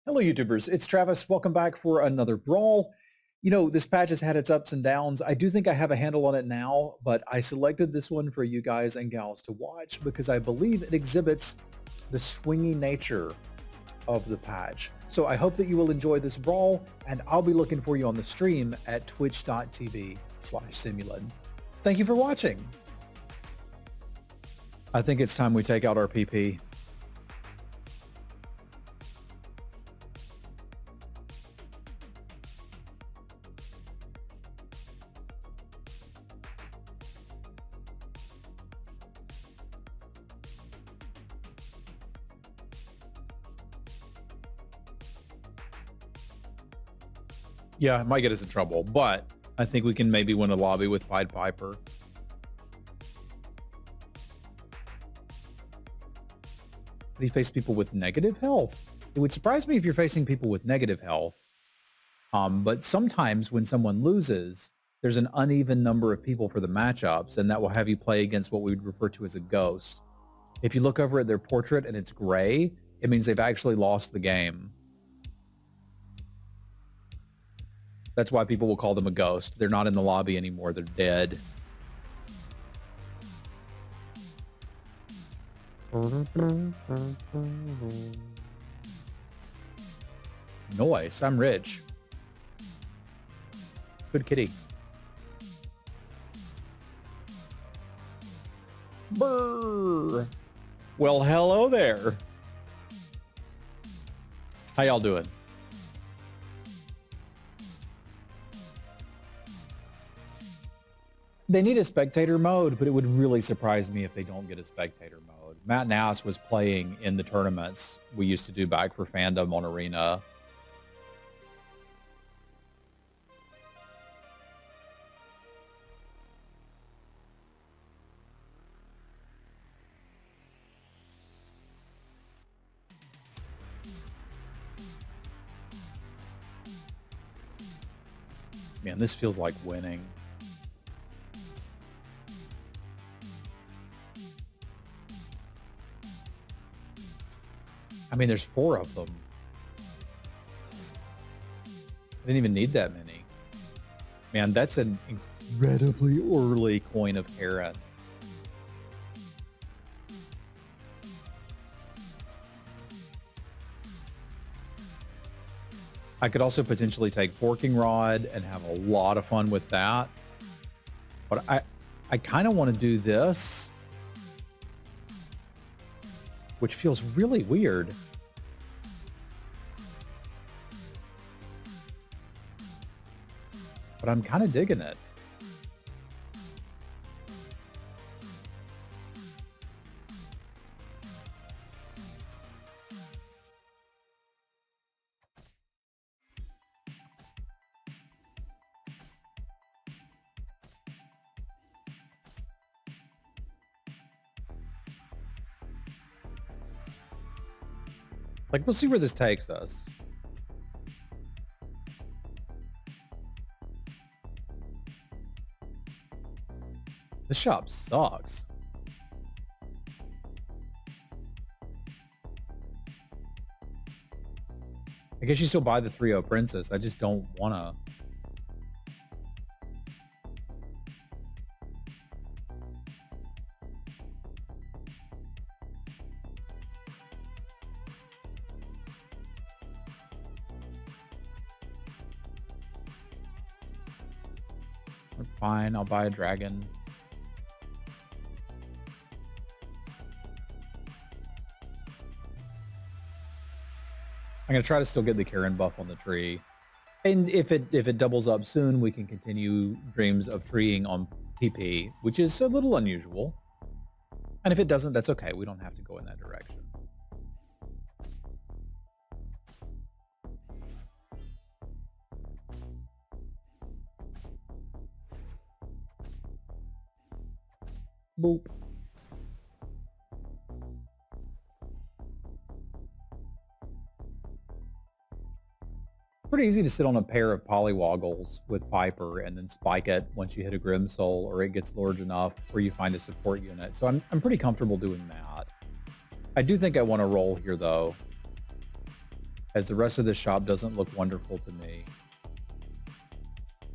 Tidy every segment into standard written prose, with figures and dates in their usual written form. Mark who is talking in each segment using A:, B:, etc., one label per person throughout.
A: Hello, YouTubers. It's Travis. Welcome back for another Brawl. You know, this patch has had its ups and downs. I do think I have a handle on it now, but I selected this one for you guys and gals to watch because I believe it exhibits the swingy nature of the patch. So I hope that you will enjoy this Brawl, and I'll be looking for you on the stream at twitch.tv/Semulin. Thank you for watching. I think it's time we take out our PP. Yeah, it might get us in trouble, but I think we can maybe win a lobby with Pied Piper. Do you face people with negative health? It would surprise me if you're facing people with negative health. But sometimes when someone loses, there's an uneven number of people for the matchups, and that will have you play against what we would refer to as a ghost. If you look over at their portrait and it's gray, it means they've actually lost the game. That's why people will call them a ghost. They're not in the lobby anymore. They're dead. Nice. I'm rich. Good kitty. Brrr. Well, hello there. How y'all doing? They need a spectator mode, but it would really surprise me if they don't get a spectator mode. Matt Nass was playing in the tournaments we used to do back for Fandom on Arena. Man, this feels like winning. I mean, there's 4 of them. I didn't even need that many. Man, that's an incredibly early coin of Karen. I could also potentially take Forking Rod and have a lot of fun with that. But I kind of want to do this, which feels really weird. But I'm kind of digging it. Like, we'll see where this takes us. This shop sucks. I guess you still buy the 3-0 Princess. I just don't want to. Fine, I'll buy a dragon. I'm gonna try to still get the Karen buff on the tree, and if it doubles up soon, we can continue Dreams of Treeing on PP, which is a little unusual. And if it doesn't, that's okay. We don't have to go in that direction. Boop. Pretty easy to sit on a pair of polywoggles with Piper and then spike it once you hit a Grim Soul or it gets large enough where you find a support unit. So I'm pretty comfortable doing that. I do think I want to roll here though. as the rest of the shop doesn't look wonderful to me.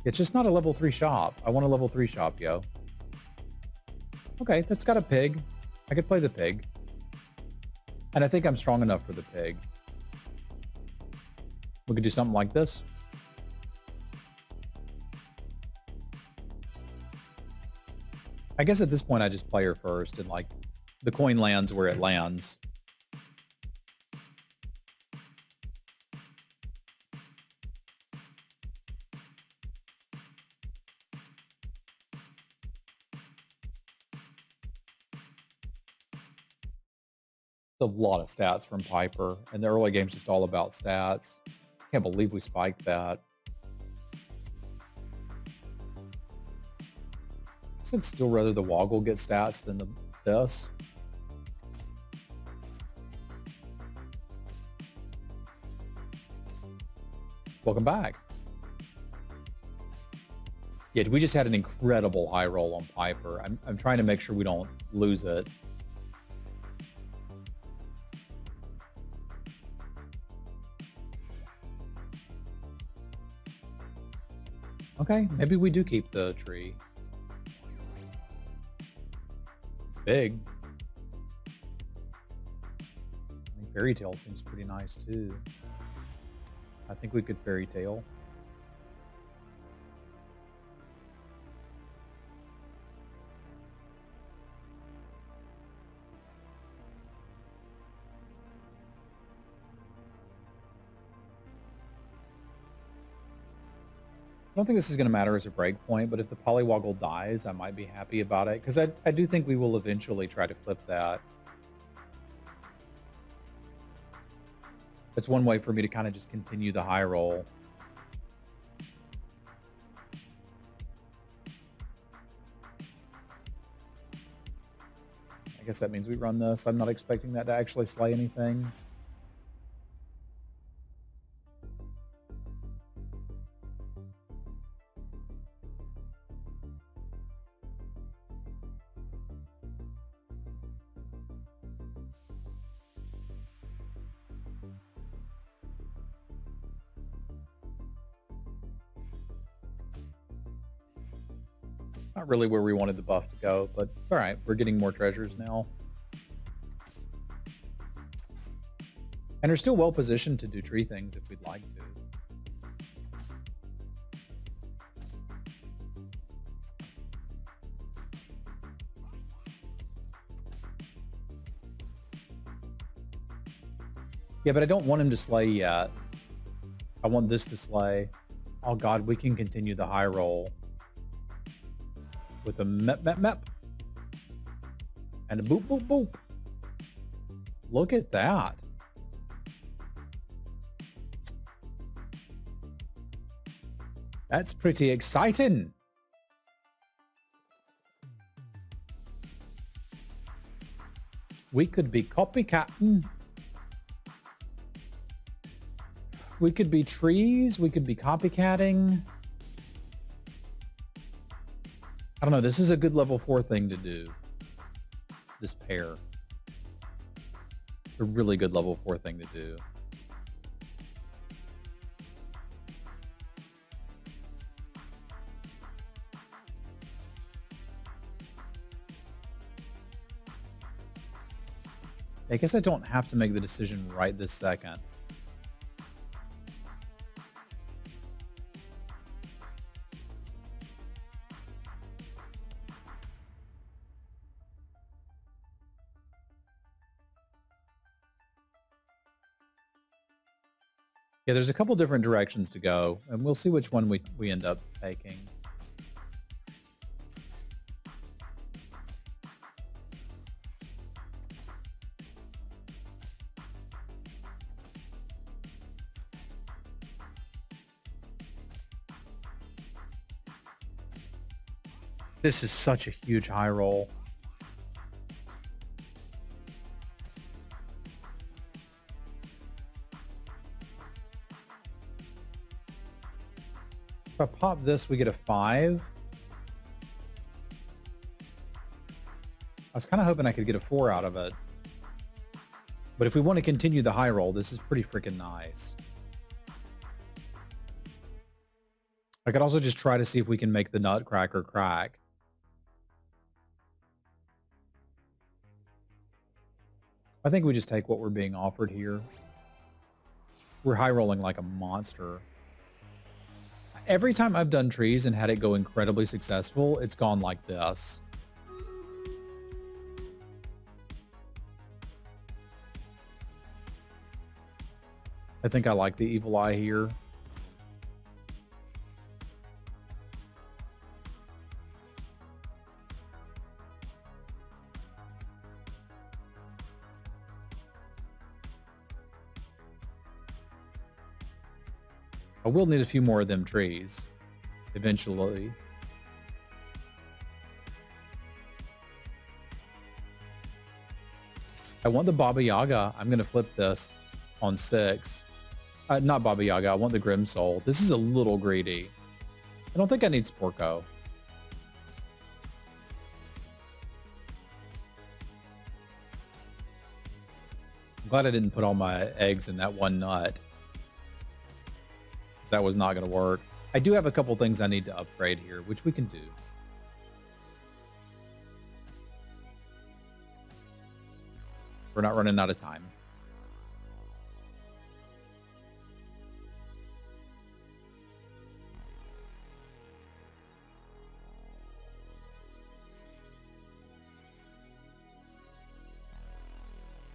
A: It's just not a level 3 shop. I want a level 3 shop, yo. Okay, that's got a pig. I could play the pig. And I think I'm strong enough for the pig. We could do something like this. I guess at this point I just play her first and like the coin lands where it lands. A lot of stats from Piper, and the early game's just all about stats. Can't believe we spiked that. I'd still rather the Woggle get stats than this. Welcome back. Yeah, we just had an incredible high roll on Piper. I'm trying to make sure we don't lose it. Okay, maybe we do keep the tree. It's big. I mean, Fairy Tale seems pretty nice too. I think we could Fairy Tale. I don't think this is going to matter as a breakpoint, but if the Polywoggle dies, I might be happy about it, because I do think we will eventually try to clip that. That's one way for me to kind of just continue the high roll. I guess that means we run this. I'm not expecting that to actually slay anything. Not really where we wanted the buff to go, but it's all right. We're getting more treasures now. And we're still well positioned to do tree things if we'd like to. Yeah, but I don't want him to slay yet. I want this to slay. Oh god, we can continue the high roll. With a mep. And a boop. Look at that. That's pretty exciting. We could be copycatting. We could be trees. We could be copycatting. I don't know. This is a good level 4 thing to do. This pair. A really good level 4 thing to do. I guess I don't have to make the decision right this second. Yeah, there's a couple different directions to go, and we'll see which one we end up taking. This is such a huge high roll. If I pop this, we get a 5. I was kind of hoping I could get a 4 out of it. But if we want to continue the high roll, this is pretty freaking nice. I could also just try to see if we can make the nutcracker crack. I think we just take what we're being offered here. We're high rolling like a monster. Every time I've done trees and had it go incredibly successful, it's gone like this. I think I like the evil eye here. I will need a few more of them trees eventually. I want the Baba Yaga. I'm going to flip this on 6. Not Baba Yaga. I want the Grim Soul. This is a little greedy. I don't think I need Sporko. I'm glad I didn't put all my eggs in that one nut. That was not going to work. I do have a couple things I need to upgrade here, which we can do. We're not running out of time.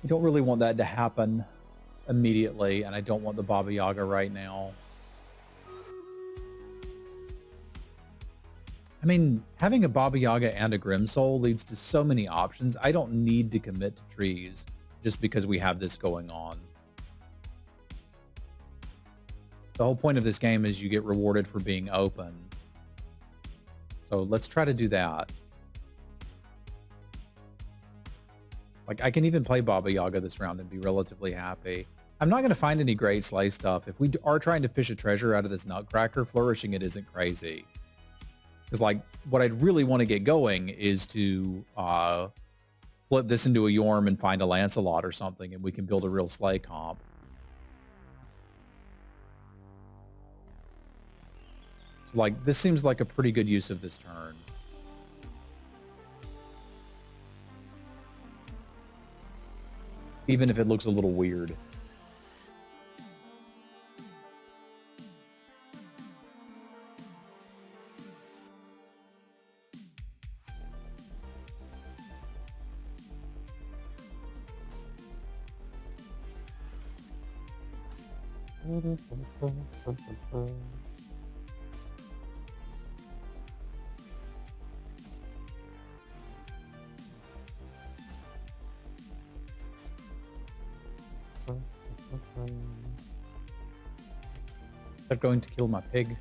A: I don't really want that to happen immediately, and I don't want the Baba Yaga right now. I mean, having a Baba Yaga and a Grim Soul leads to so many options. I don't need to commit to trees just because we have this going on. The whole point of this game is you get rewarded for being open. So let's try to do that. Like, I can even play Baba Yaga this round and be relatively happy. I'm not going to find any great slay stuff. If we are trying to fish a treasure out of this nutcracker, flourishing it isn't crazy. Because, like, what I'd really want to get going is to flip this into a Yorm and find a Lancelot or something, and we can build a real slay comp. So, like, this seems like a pretty good use of this turn. Even if it looks a little weird. They're going to kill my pig.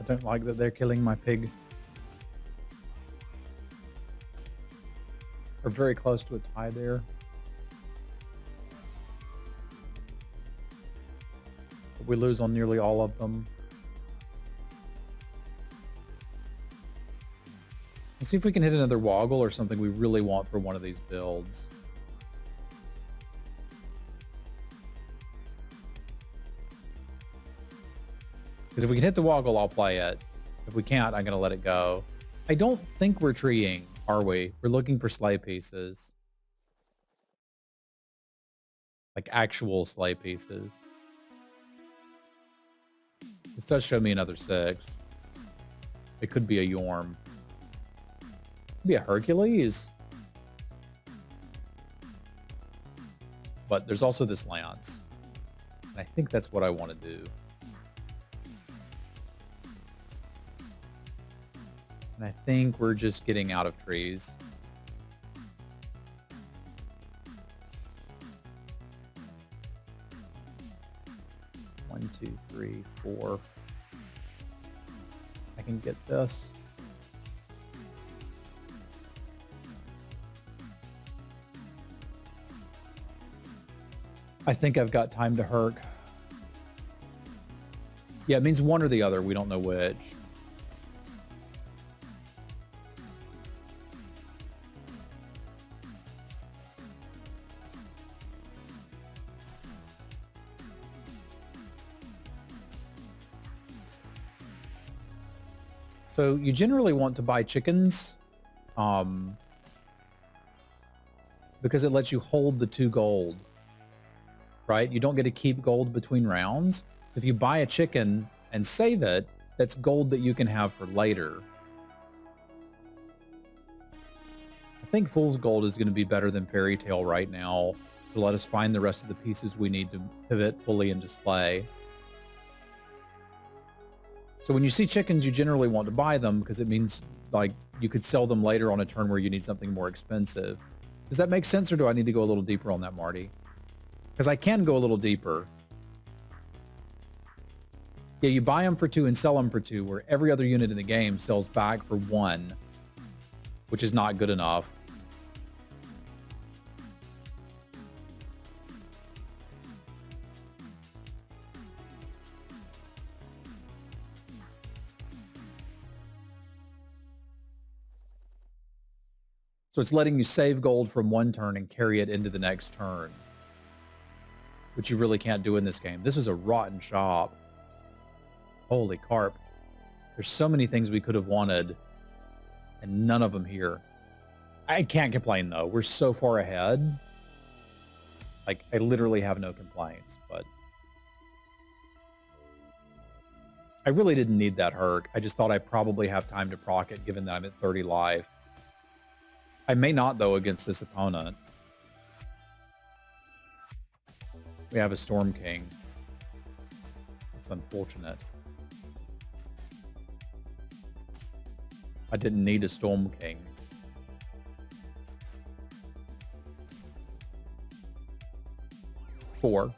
A: I don't like that they're killing my pig. We're very close to a tie there. But we lose on nearly all of them. Let's see if we can hit another Woggle or something we really want for one of these builds. Because if we can hit the Woggle, I'll play it. If we can't, I'm going to let it go. I don't think we're treeing, are we? We're looking for slay pieces. Like actual slay pieces. This does show me another 6. It could be a Yorm. Could be a Hercules. But there's also this Lance. And I think that's what I want to do. And I think we're just getting out of trees. One, two, three, 4. I can get this. I think I've got time to Herc. Yeah, it means one or the other. We don't know which. So you generally want to buy chickens because it lets you hold the 2 gold, right? You don't get to keep gold between rounds. If you buy a chicken and save it, that's gold that you can have for later. I think Fool's Gold is going to be better than Fairy Tale right now to let us find the rest of the pieces we need to pivot fully into Slay. So when you see chickens, you generally want to buy them because it means like you could sell them later on a turn where you need something more expensive. Does that make sense, or do I need to go a little deeper on that, Marty? Because I can go a little deeper. Yeah, you buy them for 2 and sell them for 2, where every other unit in the game sells back for 1, which is not good enough. So it's letting you save gold from 1 turn and carry it into the next turn, which you really can't do in this game. This is a rotten shop. Holy carp. There's so many things we could have wanted, and none of them here. I can't complain, though. We're so far ahead. Like, I literally have no complaints, but I really didn't need that Herc. I just thought I probably have time to proc it, given that I'm at 30 life. I may not, though, against this opponent. We have a Storm King. It's unfortunate. I didn't need a Storm King. Four.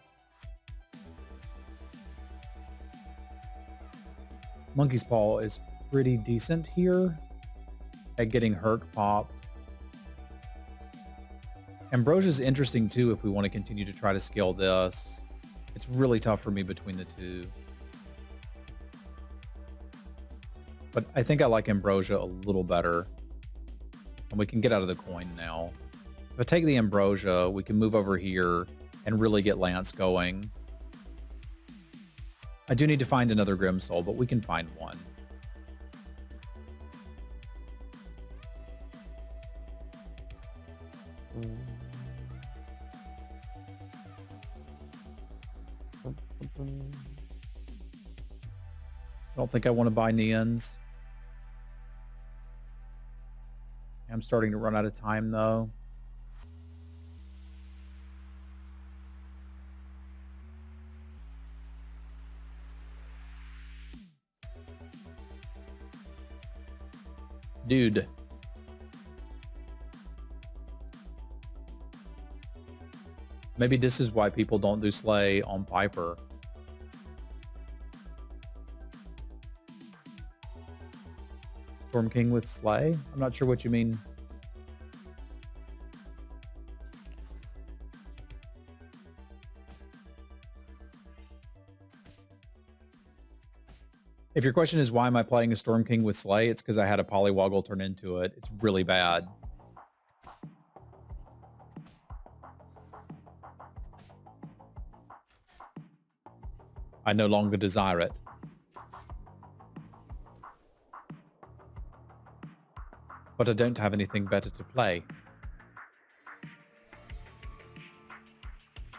A: Monkey's Paw is pretty decent here at getting Herc popped. Ambrosia's interesting too if we want to continue to try to scale this. It's really tough for me between the 2. But I think I like Ambrosia a little better. And we can get out of the coin now. If I take the Ambrosia, we can move over here and really get Lance going. I do need to find another Grim Soul, but we can find one. I don't think I want to buy Neons. I'm starting to run out of time, though. Dude. Maybe this is why people don't do Slay on Piper. Storm King with Slay? I'm not sure what you mean. If your question is why am I playing a Storm King with Slay, it's because I had a Polywoggle turn into it. It's really bad. I no longer desire it. But I don't have anything better to play.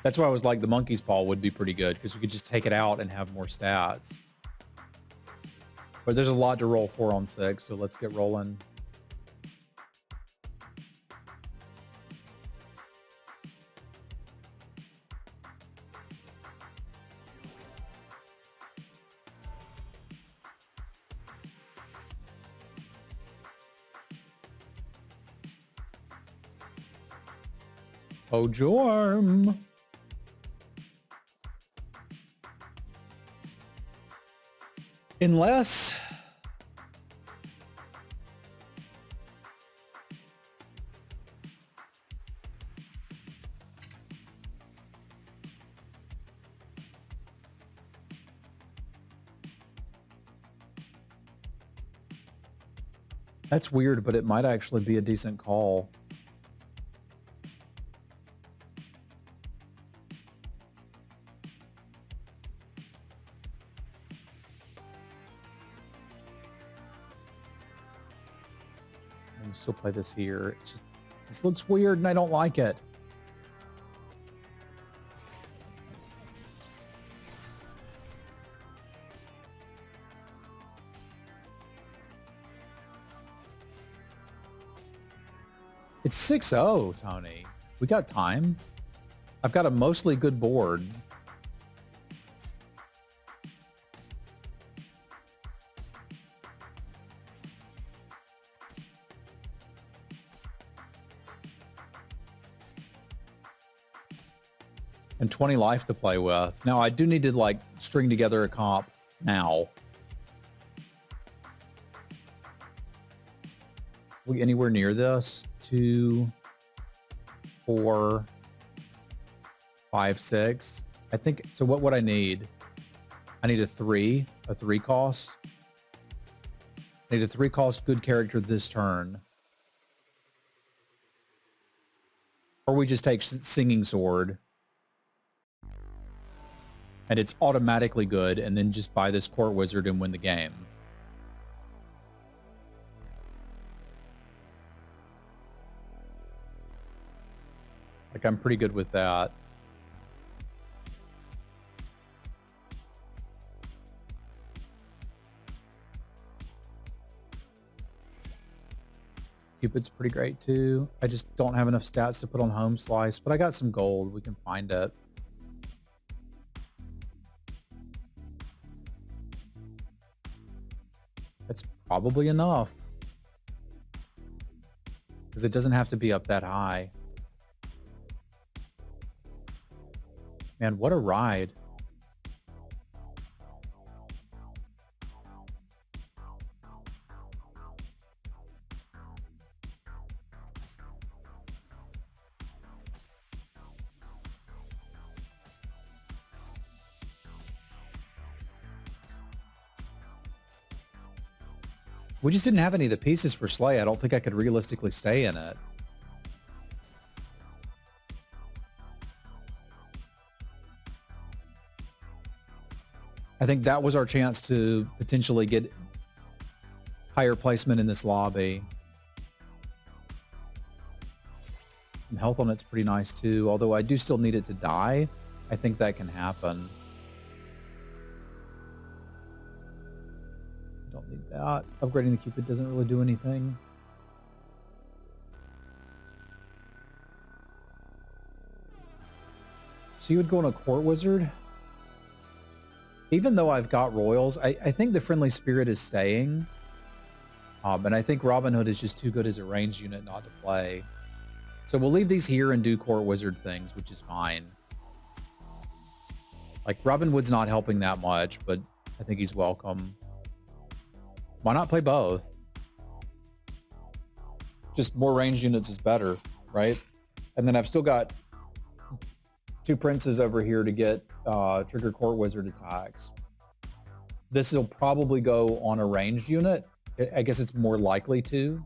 A: That's why I was like the Monkey's Paw would be pretty good, because we could just take it out and have more stats. But there's a lot to roll 4 on 6, so let's get rolling. Oh, Jorm. Unless... That's weird, but it might actually be a decent call. can still play this here. It's just, this looks weird and I don't like it. It's 6-0, Tony. We got time. I've got a mostly good board. And 20 life to play with. Now, I do need to, like, string together a comp now. We anywhere near this? 2, 4, 5, 6. I think, so what would I need? I need a 3 cost. I need a 3 cost good character this turn. Or we just take Singing Sword. And it's automatically good, and then just buy this Court Wizard and win the game. Like, I'm pretty good with that. Cupid's pretty great too. I just don't have enough stats to put on Home Slice, but I got some gold. We can find it. That's probably enough. Because it doesn't have to be up that high. Man, what a ride. We just didn't have any of the pieces for Slay. I don't think I could realistically stay in it. I think that was our chance to potentially get higher placement in this lobby. Some health on it's pretty nice too, although I do still need it to die. I think that can happen. Don't need that. Upgrading the Cupid doesn't really do anything. So you would go on a Court Wizard? Even though I've got Royals, I think the Friendly Spirit is staying. And I think Robin Hood is just too good as a ranged unit not to play. So we'll leave these here and do Court Wizard things, which is fine. Like, Robin Hood's not helping that much, but I think he's welcome. Why not play both? Just more ranged units is better, right? And then I've still got 2 princes over here to get trigger Court Wizard attacks. This will probably go on a ranged unit. I guess it's more likely to.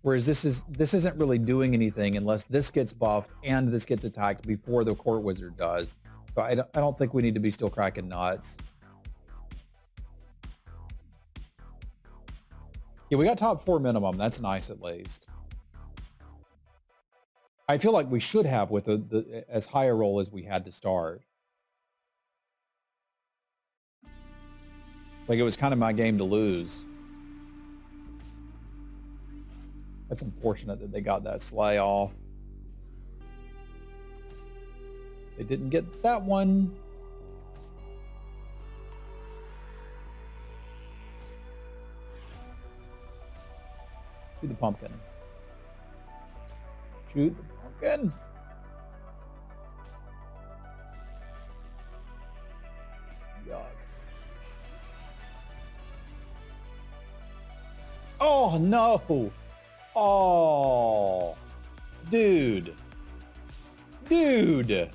A: Whereas this isn't really doing anything unless this gets buffed and this gets attacked before the Court Wizard does. So I don't think we need to be still cracking nuts. Yeah, we got top 4 minimum. That's nice at least. I feel like we should have with as high a roll as we had to start. Like, it was kind of my game to lose. That's unfortunate that they got that Slay off. They didn't get that one. Shoot the pumpkin. Shoot the pumpkin. Yuck. Oh, no. Oh. Dude. Dude.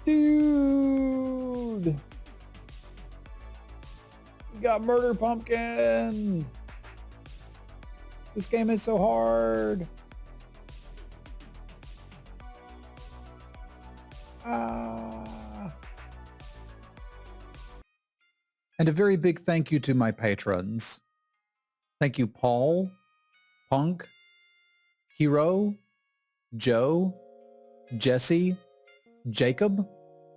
A: Dude. We got Murder Pumpkin. This game is so hard. And a very big thank you to my patrons. Thank you, Paul, Punk, Hero, Joe, Jesse, Jacob,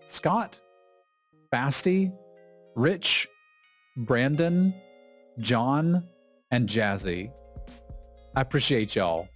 A: Scott, Basti, Rich, Brandon, John, and Jazzy. I appreciate y'all.